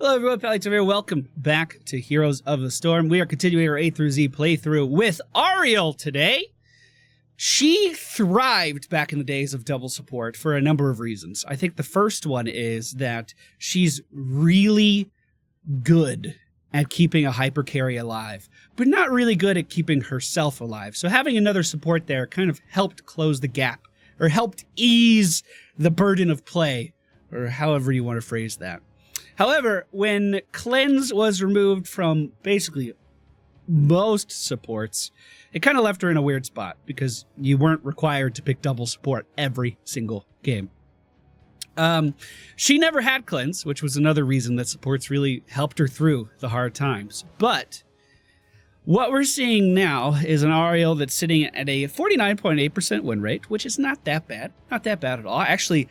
Hello everyone, PallyTime here. Welcome back to Heroes of the Storm. We are continuing our A through Z playthrough with Auriel today. She thrived back in the days of double support for a number of reasons. I think the first one is that she's really good at keeping a hyper carry alive, but not really good at keeping herself alive. So having another support there kind of helped close the gap, or helped ease the burden of play, or however you want to phrase that. However, when Cleanse was removed from basically most supports, it kind of left her in a weird spot because you weren't required to pick double support every single game. She never had Cleanse, which was another reason that supports really helped her through the hard times. But what we're seeing now is an Auriel that's sitting at a 49.8% win rate, which is not that bad. Not that bad at all. Actually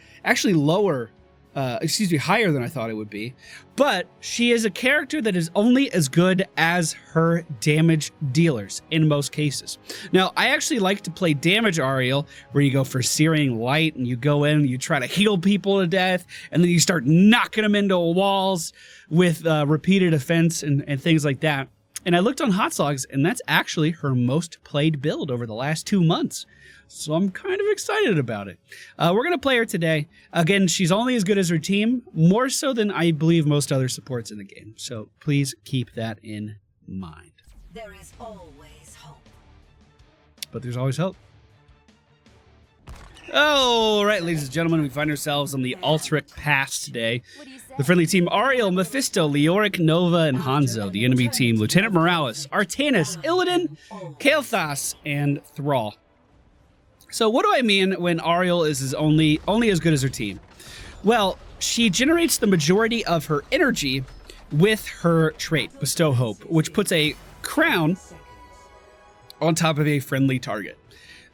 lower. Higher than I thought it would be. But she is a character that is only as good as her damage dealers in most cases. Now, I actually like to play damage Auriel, where you go for Searing Light, and you go in and you try to heal people to death, and then you start knocking them into walls with repeated offense and things like that. And I looked on HotS logs, and that's actually her most played build over the last 2 months. So I'm kind of excited about it. We're going to play her today. Again, she's only as good as her team, more so than I believe most other supports in the game. So please keep that in mind. There is always hope. But there's always hope. All right, ladies and gentlemen, we find ourselves on the Altaric Pass today. The friendly team, Auriel, Mephisto, Leoric, Nova, and Hanzo. The enemy team, Lieutenant Morales, Artanis, Illidan, Kael'thas, and Thrall. So what do I mean when Auriel is only as good as her team? Well, she generates the majority of her energy with her trait, Bestow Hope, which puts a crown on top of a friendly target.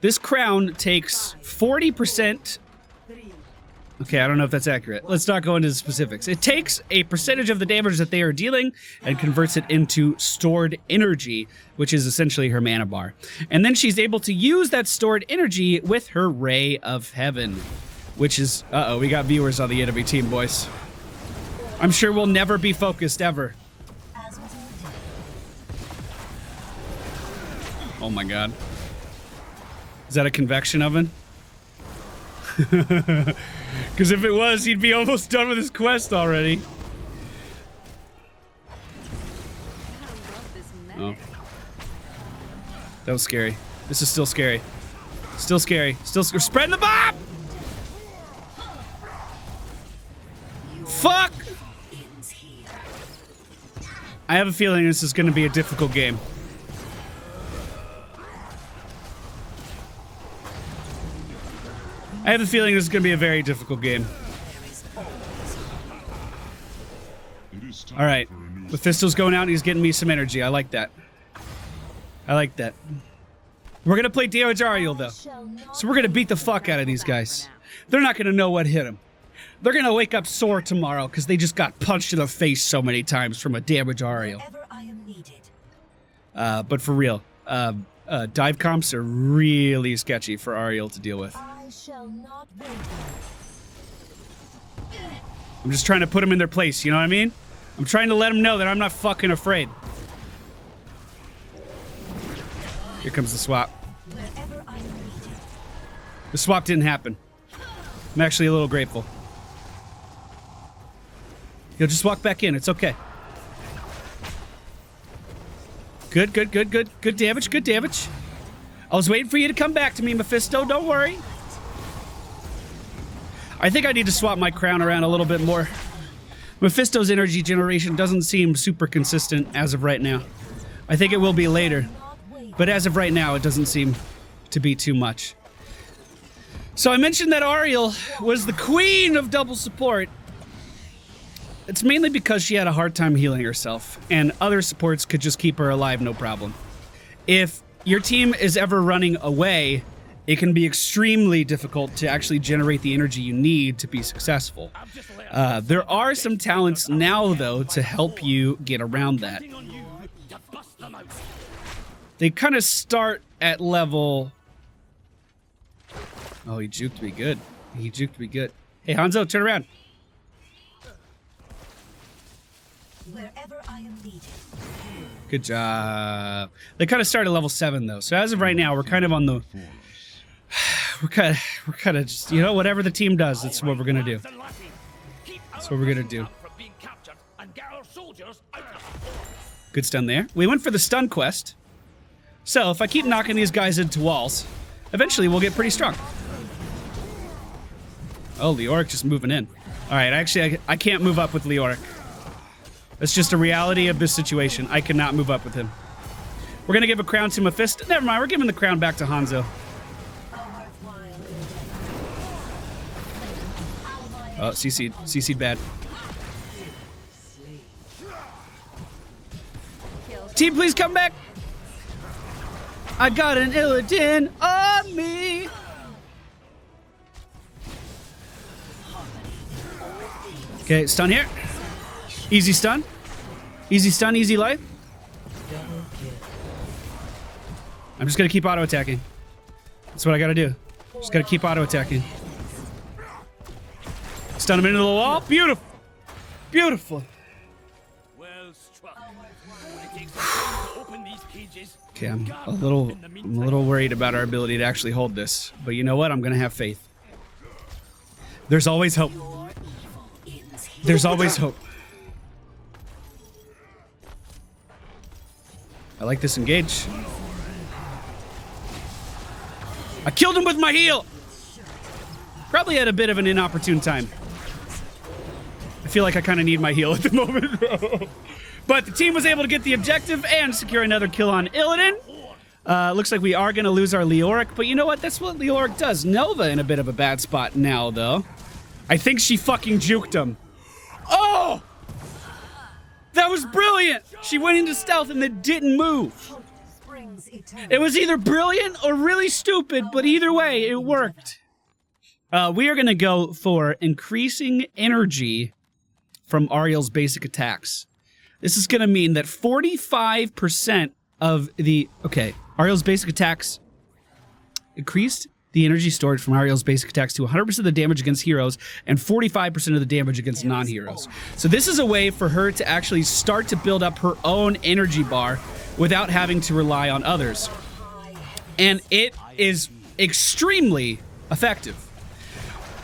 This crown takes 40%. Okay, I don't know if that's accurate. Let's not go into the specifics. It takes a percentage of the damage that they are dealing and converts it into stored energy, which is essentially her mana bar. And then she's able to use that stored energy with her Ray of Heaven, which is... Uh-oh, we got viewers on the enemy team, boys. I'm sure we'll never be focused, ever. Oh my god. Is that a convection oven? Because if it was, he'd be almost done with his quest already. Oh. That was scary. This is still scary. Still scary. Still scary. Spread the bomb! Fuck! I have a feeling this is going to be a difficult game. I have a feeling this is going to be a very difficult game. Alright. Mephisto's going out and he's getting me some energy. I like that. I like that. We're going to play damage Auriel, though. So we're going to beat the fuck out of these guys. They're not going to know what hit them. They're going to wake up sore tomorrow because they just got punched in the face so many times from a damage Auriel. But for real, dive comps are really sketchy for Auriel to deal with. I'm just trying to put them in their place, you know what I mean? I'm trying to let them know that I'm not fucking afraid. Here comes the swap. The swap didn't happen. I'm actually a little grateful. You'll just walk back in, it's okay. Good, good, good, good. Good damage, good damage. I was waiting for you to come back to me, Mephisto, don't worry. I think I need to swap my crown around a little bit more. Mephisto's energy generation doesn't seem super consistent as of right now. I think it will be later. But as of right now, it doesn't seem to be too much. So I mentioned that Auriel was the queen of double support. It's mainly because she had a hard time healing herself, and other supports could just keep her alive no problem. If your team is ever running away, it can be extremely difficult to actually generate the energy you need to be successful. There are some talents now, though, to help you get around that. They kind of start at level... Oh, he juked me good. He juked me good. Hey, Hanzo, turn around. wherever I am needed. Good job. They kind of started level 7 though, so as of right now, we're kind of on the. We're kind of just, you know, whatever the team does, that's what we're gonna do. That's what we're gonna do. Good stun there. We went for the stun quest. So if I keep knocking these guys into walls, eventually we'll get pretty strong. Oh, Leoric just moving in. All right, actually, I can't move up with Leoric. That's just a reality of this situation. I cannot move up with him. We're gonna give a crown to Mephisto. Never mind, we're giving the crown back to Hanzo. Oh, CC'd bad. Team, please come back. I got an Illidan on me. Okay, stun here. Easy stun. Easy stun, easy life. I'm just gonna keep auto attacking. That's what I gotta do. Just gotta keep auto attacking. Stun him into the wall. Beautiful. Beautiful. Okay, I'm a little worried about our ability to actually hold this. But you know what? I'm gonna have faith. There's always hope. There's always hope. I like this engage. I killed him with my heal! Probably at a bit of an inopportune time. I feel like I kind of need my heal at the moment. But the team was able to get the objective and secure another kill on Illidan. Looks like we are going to lose our Leoric, but you know what? That's what Leoric does. Nova in a bit of a bad spot now, though. I think she fucking juked him. Oh! That was brilliant! She went into stealth and then didn't move. It was either brilliant or really stupid, but either way, it worked. We are going to go for increasing energy from Auriel's basic attacks. This is going to mean that 45% of the... Okay, Auriel's basic attacks increased the energy stored from Auriel's basic attacks to 100% of the damage against heroes and 45% of the damage against non-heroes. So this is a way for her to actually start to build up her own energy bar without having to rely on others. And it is extremely effective.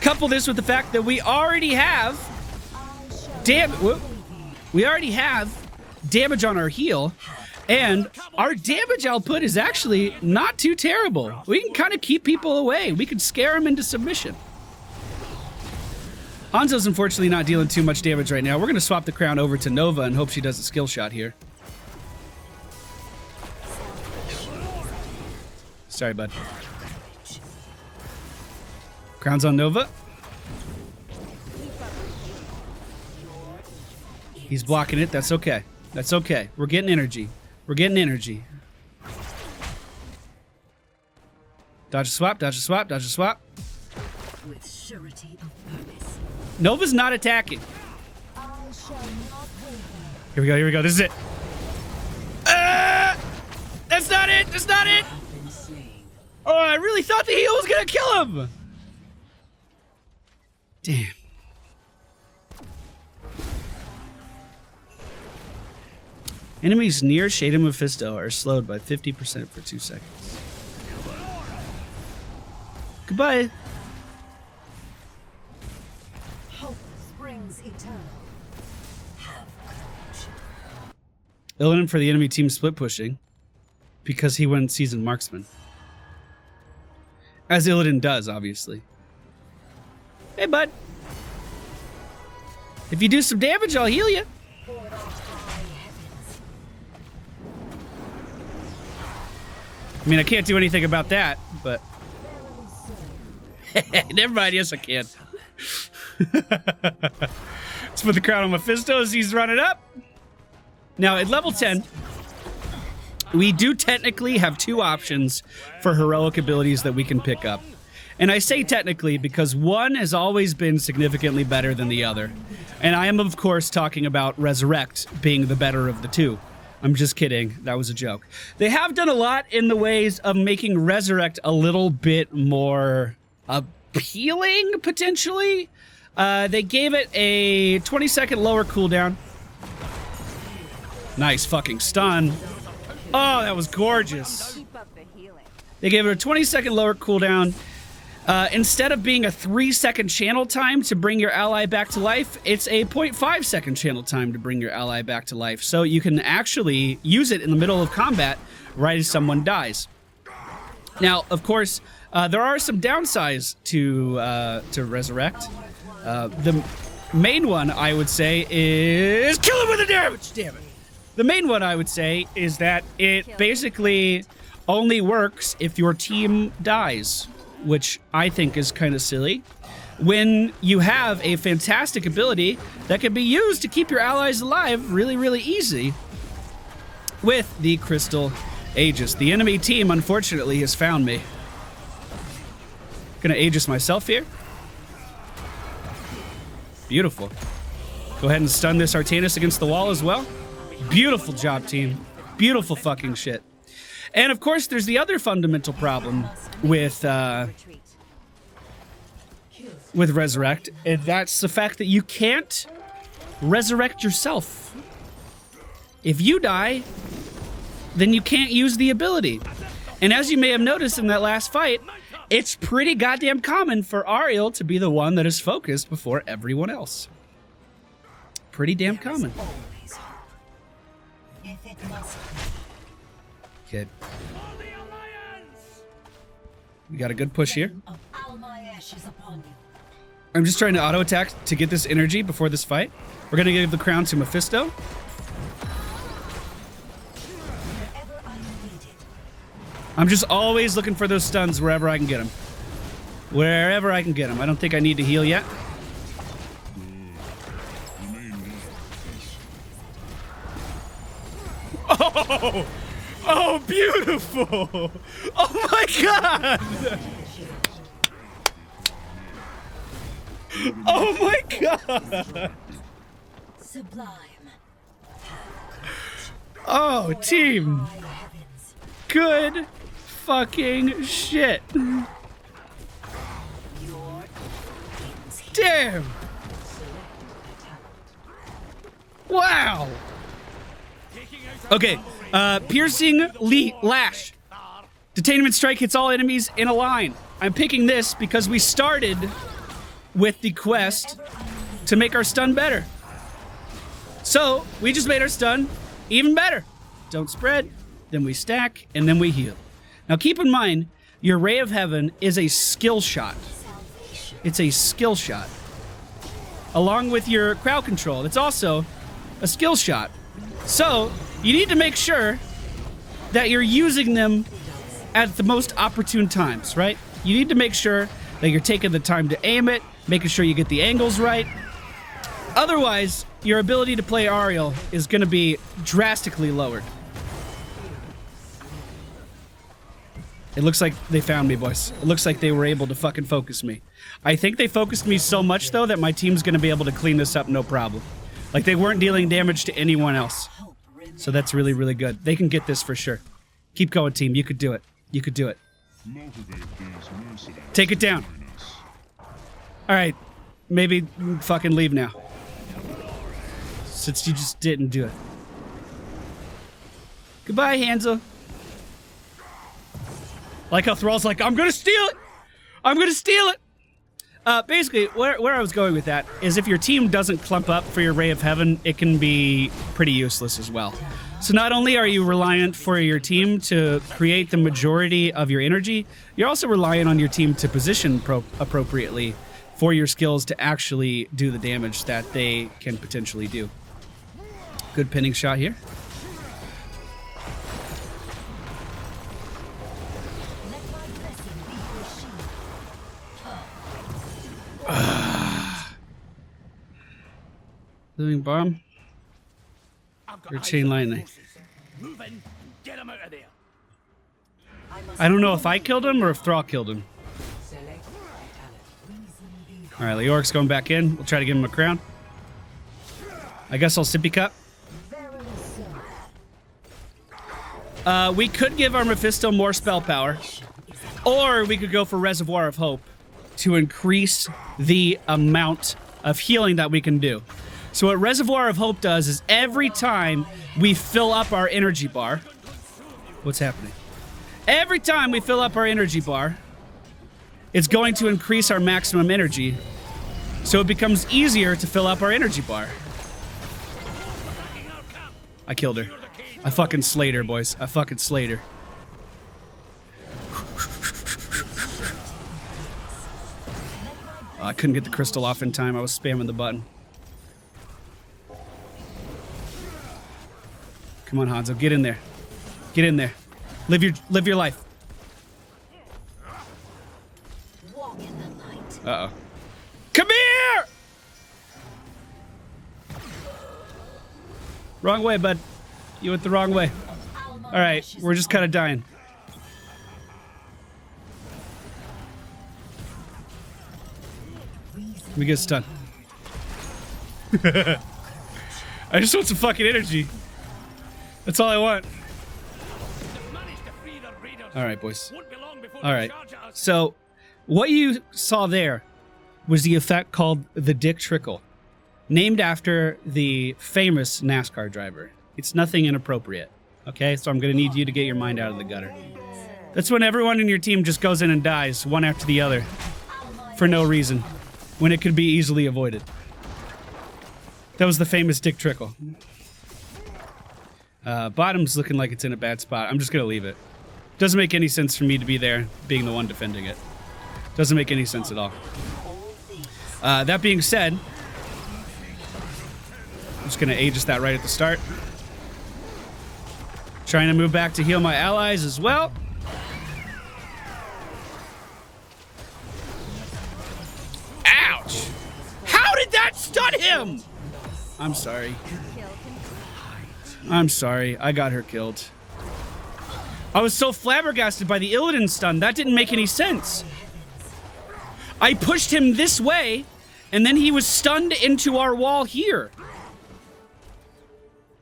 Couple this with the fact that we already have damage on our heal, and our damage output is actually not too terrible. We can kind of keep people away. We can scare them into submission. Hanzo's unfortunately not dealing too much damage right now. We're going to swap the crown over to Nova and hope she does a skill shot here. Sorry, bud. Crown's on Nova. He's blocking it. That's okay. That's okay. We're getting energy. We're getting energy. Dodge a swap, dodge a swap, dodge a swap. With surety of purpose. Nova's not attacking. Here we go, here we go. This is it. That's not it. That's not it. Oh, I really thought the heal was going to kill him. Damn. Enemies near Shade and Mephisto are slowed by 50% for 2 seconds. Goodbye. Hope springs eternal. Illidan for the enemy team split pushing because he went seasoned marksman. As Illidan does, obviously. Hey, bud. If you do some damage, I'll heal you. I mean, I can't do anything about that, but... Never mind, yes I can. Let's put the crown on Mephisto as he's running up. Now, at level 10, we do technically have 2 options for heroic abilities that we can pick up. And I say technically because one has always been significantly better than the other. And I am, of course, talking about Resurrect being the better of the 2. I'm just kidding. That was a joke. They have done a lot in the ways of making Resurrect a little bit more appealing, potentially. They gave it a 20-second lower cooldown. Nice fucking stun. Oh, that was gorgeous. They gave it a 20-second lower cooldown. Instead of being a 3-second channel time to bring your ally back to life, it's a 0.5-second channel time to bring your ally back to life. So you can actually use it in the middle of combat right as someone dies. Now, of course, there are some downsides to Resurrect. The main one, I would say, is kill him with the damage! Damn it. The main one, I would say, is that it basically only works if your team dies, which I think is kind of silly, when you have a fantastic ability that can be used to keep your allies alive really, really easy with the Crystal Aegis. The enemy team, unfortunately, has found me. Gonna Aegis myself here. Beautiful. Go ahead and stun this Artanis against the wall as well. Beautiful job, team. Beautiful fucking shit. And of course, there's the other fundamental problem with Resurrect, and that's the fact that you can't resurrect yourself. If you die, then you can't use the ability. And as you may have noticed in that last fight, it's pretty goddamn common for Auriel to be the one that is focused before everyone else. Pretty damn common. Kid. We got a good push here. I'm just trying to auto attack to get this energy before this fight. We're gonna give the crown to Mephisto. I'm just always looking for those stuns wherever I can get them. Wherever I can get them. I don't think I need to heal yet. Oh! Oh, beautiful! Oh my god! Oh my god! Sublime. Oh, team! Good fucking shit. Damn! Wow! Okay, piercing lash. Detainment strike hits all enemies in a line. I'm picking this because we started with the quest to make our stun better. So, we just made our stun even better. Don't spread, then we stack, and then we heal. Now keep in mind, your Ray of Heaven is a skill shot. It's a skill shot. Along with your crowd control, it's also a skill shot. So, you need to make sure that you're using them at the most opportune times, right? You need to make sure that you're taking the time to aim it, making sure you get the angles right. Otherwise, your ability to play Auriel is going to be drastically lowered. It looks like they found me, boys. It looks like they were able to fucking focus me. I think they focused me so much, though, that my team's going to be able to clean this up no problem. Like, they weren't dealing damage to anyone else. So that's really, really good. They can get this for sure. Keep going, team. You could do it. You could do it. Take it down. All right. Maybe fucking leave now. Since you just didn't do it. Goodbye, Hansel. Like how Thrall's like, I'm gonna steal it! I'm gonna steal it! Basically, where I was going with that is if your team doesn't clump up for your Ray of Heaven, it can be pretty useless as well. So not only are you reliant for your team to create the majority of your energy, you're also reliant on your team to position appropriately for your skills to actually do the damage that they can potentially do. Good pinning shot here. Living bomb or chain lightning. I don't know if I killed him or if Thrall killed him. All right, Leoric's going back in. We'll try to give him a crown. I guess I'll sippy cup. We could give our Mephisto more spell power, or we could go for Reservoir of Hope to increase the amount of healing that we can do. So what Reservoir of Hope does is every time we fill up our energy bar... What's happening? Every time we fill up our energy bar, it's going to increase our maximum energy. So it becomes easier to fill up our energy bar. I killed her. I fucking slayed her, boys. I fucking slayed her. I couldn't get the crystal off in time. I was spamming the button. Come on, Hanzo. Get in there. Get in there. Live your life. Uh-oh. Come here! Wrong way, bud. You went the wrong way. Alright, we're just kind of dying. Let me get stunned. I just want some fucking energy. That's all I want. Alright, boys. Alright. So, what you saw there was the effect called the Dick Trickle, named after the famous NASCAR driver. It's nothing inappropriate, okay? So I'm going to need you to get your mind out of the gutter. That's when everyone in your team just goes in and dies, one after the other, for no reason, when it could be easily avoided. That was the famous Dick Trickle. Bottom's looking like it's in a bad spot. I'm just going to leave it. Doesn't make any sense for me to be there, being the one defending it. Doesn't make any sense at all. That being said, I'm just going to Aegis that right at the start. Trying to move back to heal my allies as well. Ouch! How did that stun him? I'm sorry. I'm sorry. I got her killed. I was so flabbergasted by the Illidan stun. That didn't make any sense. I pushed him this way, and then he was stunned into our wall here.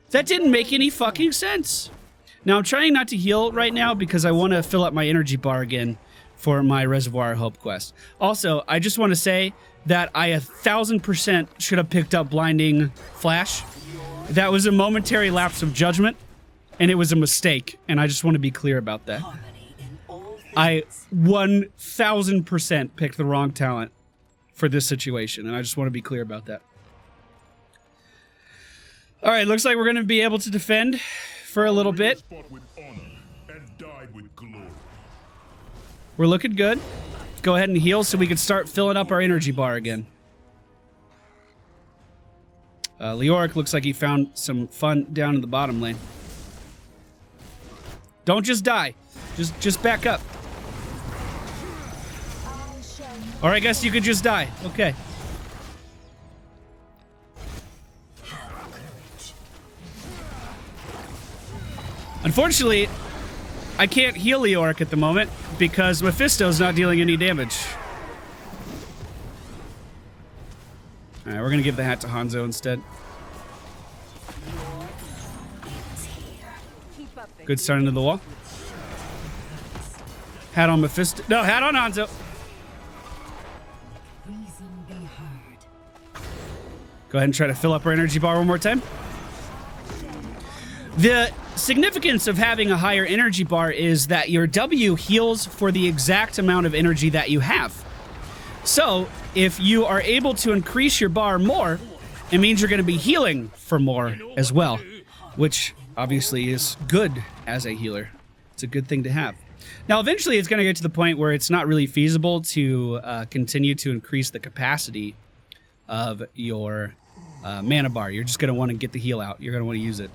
That didn't make any fucking sense. Now, I'm trying not to heal right now because I want to fill up my energy bar again for my Reservoir of Hope quest. Also, I just want to say that I 1000% should have picked up Blinding Flash. That was a momentary lapse of judgment, and it was a mistake, and I just want to be clear about that. I 1000% picked the wrong talent for this situation, and I just want to be clear about that. All right, looks like we're going to be able to defend for a little bit. We're looking good. Go ahead and heal so we can start filling up our energy bar again. Leoric looks like he found some fun down in the bottom lane. Don't just die. Just back up. Or I guess you could just die. Okay. Unfortunately, I can't heal Leoric at the moment because Mephisto's not dealing any damage. Alright, we're gonna give the hat to Hanzo instead. Good start into the wall. Hat on Mephisto. No, hat on Hanzo. Go ahead and try to fill up our energy bar one more time. The significance of having a higher energy bar is that your W heals for the exact amount of energy that you have. So, if you are able to increase your bar more, it means you're going to be healing for more as well, which obviously is good as a healer. It's a good thing to have. Now, eventually it's going to get to the point where it's not really feasible to continue to increase the capacity of your mana bar. You're just going to want to get the heal out. You're going to want to use it.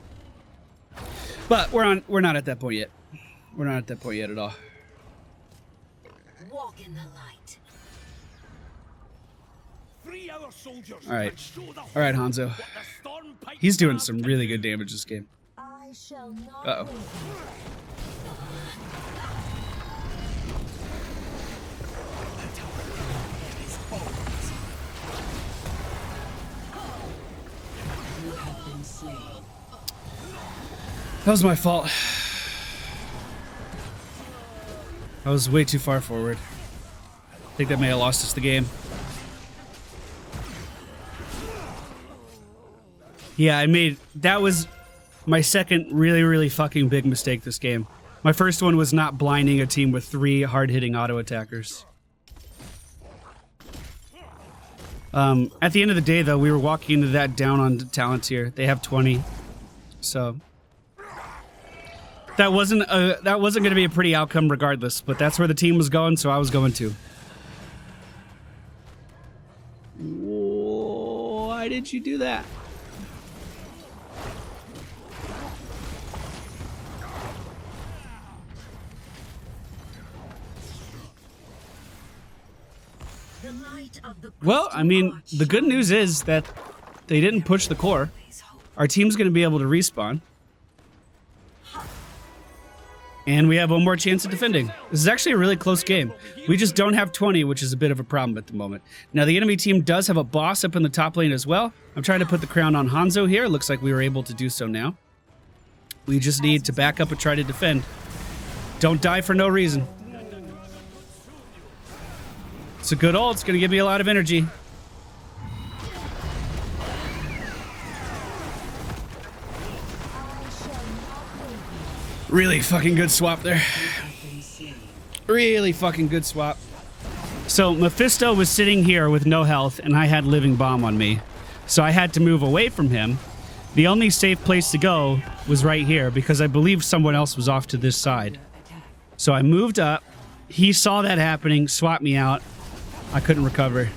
But we're not at that point yet. We're not at that point yet at all. Walk in the light. All right, Hanzo. He's doing some really good damage this game. I shall not. Uh-oh. That was my fault. I was way too far forward. I think that may have lost us the game. Yeah, that was my second really, really fucking big mistake this game. My first one was not blinding a team with 3 hard-hitting auto attackers. At the end of the day, though, we were walking into that down on talents here. They have 20, so that wasn't going to be a pretty outcome regardless. But that's where the team was going, so I was going too. Why did you do that? Well, I mean, the good news is that they didn't push the core. Our team's going to be able to respawn. And we have one more chance at defending. This is actually a really close game. We just don't have 20, which is a bit of a problem at the moment. Now, the enemy team does have a boss up in the top lane as well. I'm trying to put the crown on Hanzo here. Looks like we were able to do so now. We just need to back up and try to defend. Don't die for no reason. It's a good ult. It's going to give me a lot of energy. Really fucking good swap there. Really fucking good swap. So Mephisto was sitting here with no health, and I had Living Bomb on me. So I had to move away from him. The only safe place to go was right here, because I believe someone else was off to this side. So I moved up. He saw that happening, swapped me out. I couldn't recover.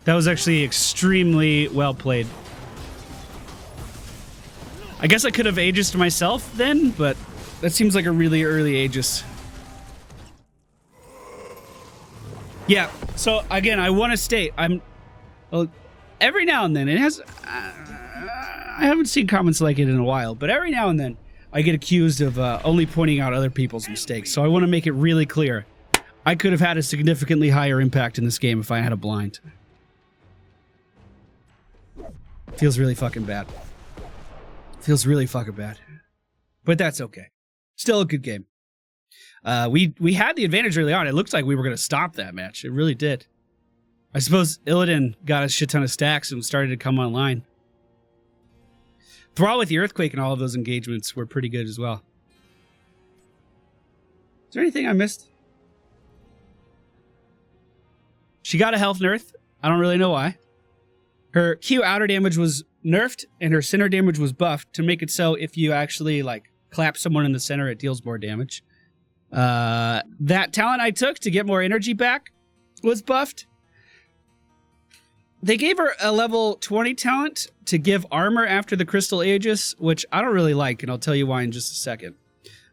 That was actually extremely well played. I guess I could have Aegis myself then, but that seems like a really early Aegis. Yeah, so again, I want to state, well, every now and then, I haven't seen comments like it in a while, but every now and then, I get accused of only pointing out other people's mistakes, so I want to make it really clear. I could have had a significantly higher impact in this game if I had a blind. Feels really fucking bad. Feels really fucking bad. But that's okay. Still a good game. We had the advantage early on. It looked like we were going to stop that match. It really did. I suppose Illidan got a shit ton of stacks and started to come online. Thrall with the Earthquake and all of those engagements were pretty good as well. Is there anything I missed? She got a health nerf. I don't really know why. Her Q outer damage was nerfed and her center damage was buffed to make it so if you actually like clap someone in the center, it deals more damage. That talent I took to get more energy back was buffed. They gave her a level 20 talent to give armor after the Crystal Aegis, which I don't really like, and I'll tell you why in just a second.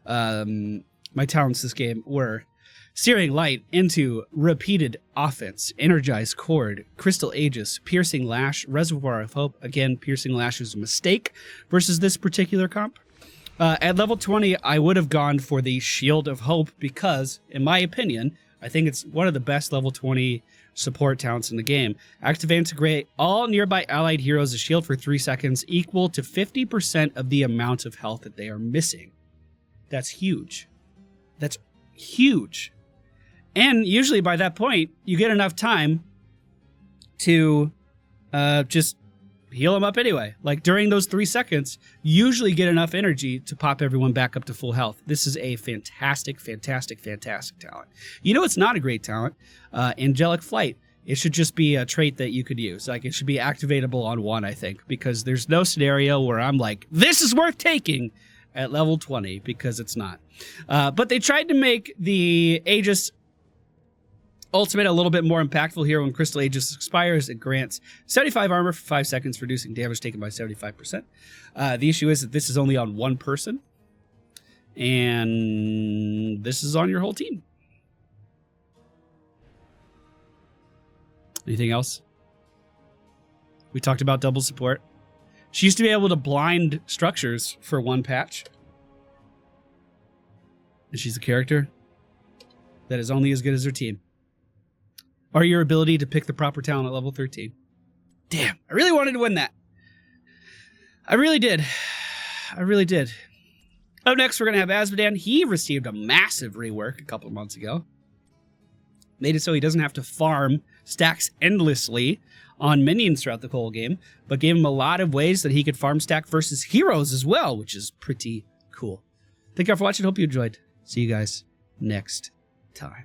My talents this game were Searing Light into Repeated Offense, Energized Chord, Crystal Aegis, Piercing Lash, Reservoir of Hope. Again, Piercing Lash is a mistake versus this particular comp. At level 20, I would have gone for the Shield of Hope because, in my opinion, I think it's one of the best level 20 support talents in the game. Activate integrate all nearby allied heroes a shield for 3 seconds equal to 50% of the amount of health that they are missing. That's huge. That's huge. And usually by that point, you get enough time to just heal them up anyway. Like during those 3 seconds, you usually get enough energy to pop everyone back up to full health. This is a fantastic, fantastic, fantastic talent. You know it's not a great talent? Angelic Flight. It should just be a trait that you could use. Like it should be activatable on 1, I think, because there's no scenario where I'm like, this is worth taking at level 20, because it's not. But they tried to make the Aegis Ultimate a little bit more impactful here. When Crystal Aegis expires, it grants 75 armor for 5 seconds, reducing damage taken by 75%. The issue is that this is only on 1 person, and this is on your whole team. Anything else? We talked about double support. She used to be able to blind structures for 1 patch. And she's a character that is only as good as her team. Or your ability to pick the proper talent at level 13. Damn, I really wanted to win that. I really did. I really did. Up next, we're going to have Azmodan. He received a massive rework a couple of months ago. Made it so he doesn't have to farm stacks endlessly on minions throughout the whole game, but gave him a lot of ways that he could farm stack versus heroes as well, which is pretty cool. Thank you all for watching. Hope you enjoyed. See you guys next time.